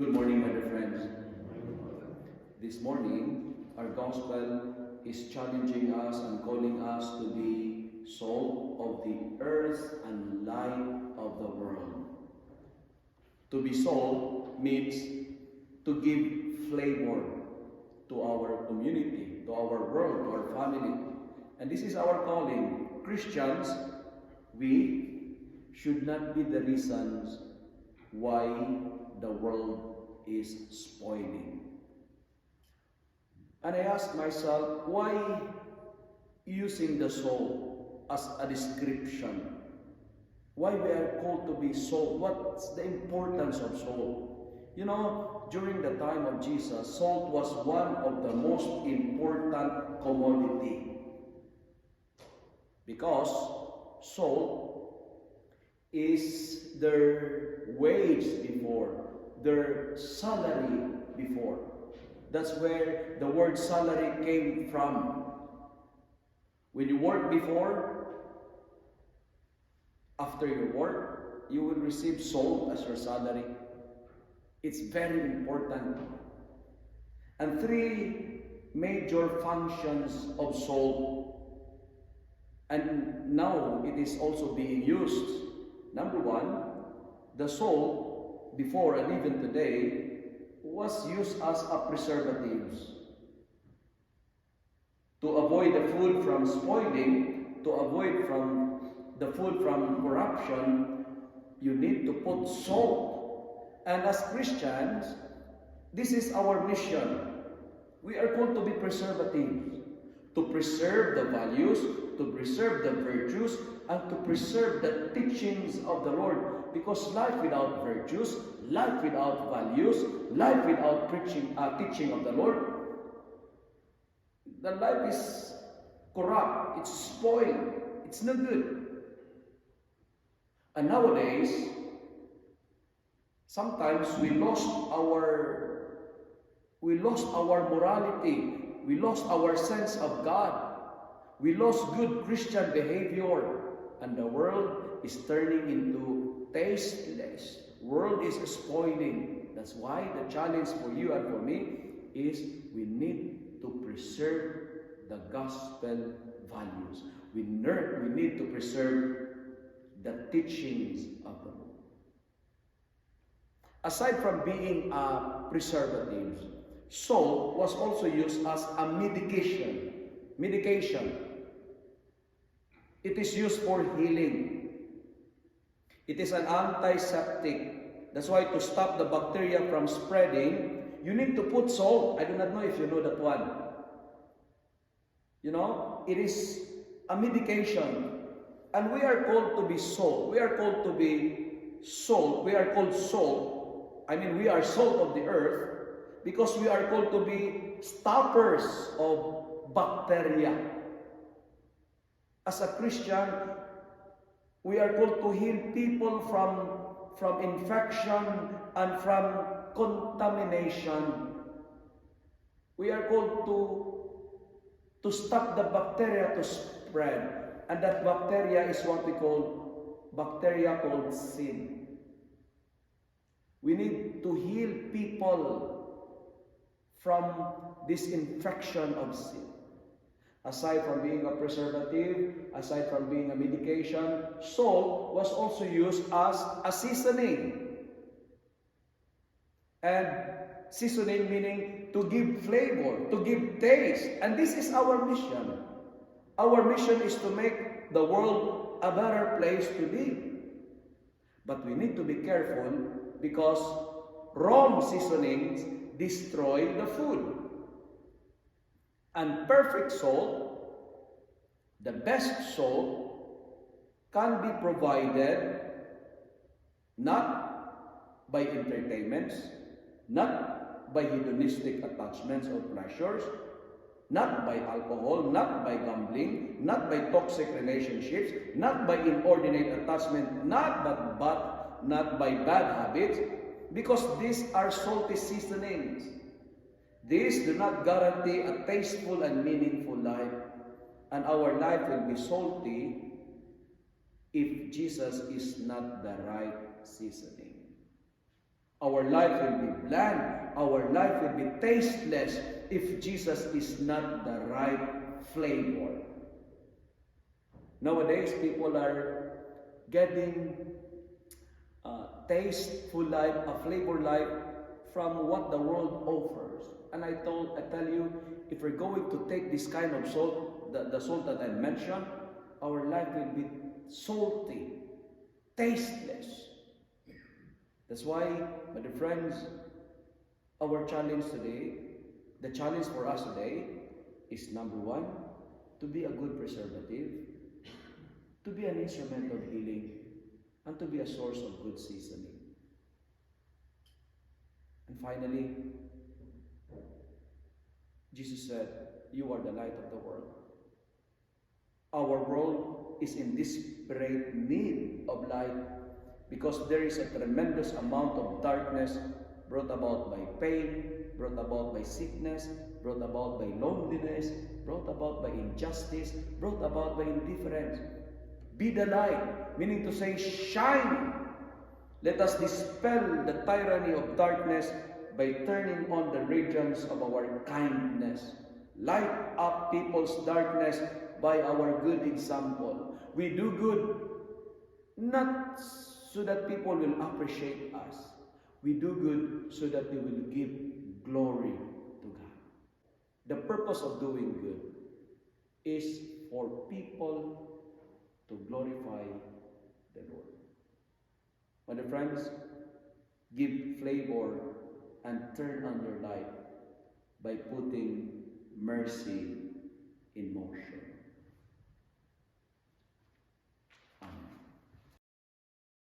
Good morning, my dear friends. This morning, our gospel is challenging us and calling us to be salt of the earth and light of the world. To be salt means to give flavor to our community, to our world, to our family. And this is our calling. Christians, we should not be the reasons why the world is spoiling. And I ask myself, why using the soul as a description? Why we are called to be salt? What's the importance of salt? You know, during the time of Jesus, salt was one of the most important commodity. Because salt is their wage before, their salary before. That's where the word salary came from. When you work before, after your work, you will receive salt as your salary. It's very important. And three major functions of salt. And now it is also being used. Number one, the salt, before and even today, was used as a preservative. To avoid the food from spoiling, to avoid the food from corruption, you need to put salt. And as Christians, this is our mission. We are called to be preservatives, to preserve the values, to preserve the virtues, and to preserve the teachings of the Lord. Because life without virtues, life without values, life without teaching of the Lord, the life is corrupt, it's spoiled, it's no good. And nowadays, sometimes we lost our morality, we lost our sense of God, we lost good Christian behavior, and the world is turning into tasteless. World is spoiling. That's why the challenge for you and for me is we need to preserve the gospel values. We need to preserve the teachings of the Lord. Aside from being a preservative, salt was also used as a medication. It is used for healing. It is an antiseptic. That's why to stop the bacteria from spreading, you need to put salt. I do not know if you know that one. You know, it is a medication. And we are called to be salt. We are called to be salt. We are called salt. I mean, we are salt of the earth because we are called to be stoppers of bacteria. As a Christian, we are called to heal people from infection and from contamination. We are called to stop the bacteria to spread. And that bacteria is what we call bacteria called sin. We need to heal people from this infection of sin. Aside from being a preservative, aside from being a medication, salt was also used as a seasoning. And seasoning meaning to give flavor, to give taste. And this is our mission. Our mission is to make the world a better place to live. But we need to be careful because wrong seasonings destroy the food. And perfect salt, the best salt, can be provided not by entertainments, not by hedonistic attachments or pleasures, not by alcohol, not by gambling, not by toxic relationships, not by inordinate attachment, not by bad habits, because these are salty seasonings. These do not guarantee a tasteful and meaningful life. And our life will be salty if Jesus is not the right seasoning. Our life will be bland. Our life will be tasteless if Jesus is not the right flavor. Nowadays, people are getting tasteful life, a flavor life from what the world offers. And I tell you, if we're going to take this kind of salt, the salt that I mentioned, our life will be salty, tasteless. That's why, my dear friends, our challenge today, the challenge for us today is number one, to be a good preservative, to be an instrument of healing, and to be a source of good seasoning. And finally, Jesus said, "You are the light of the world." Our world is in desperate need of light because there is a tremendous amount of darkness brought about by pain, brought about by sickness, brought about by loneliness, brought about by injustice, brought about by indifference. Be the light, meaning to say, shine. Let us dispel the tyranny of darkness by turning on the radiance of our kindness. Light up people's darkness by our good example. We do good not so that people will appreciate us. We do good so that they will give glory to God. The purpose of doing good is for people to glorify the Lord. My dear friends, give flavor and turn on your light by putting mercy in motion.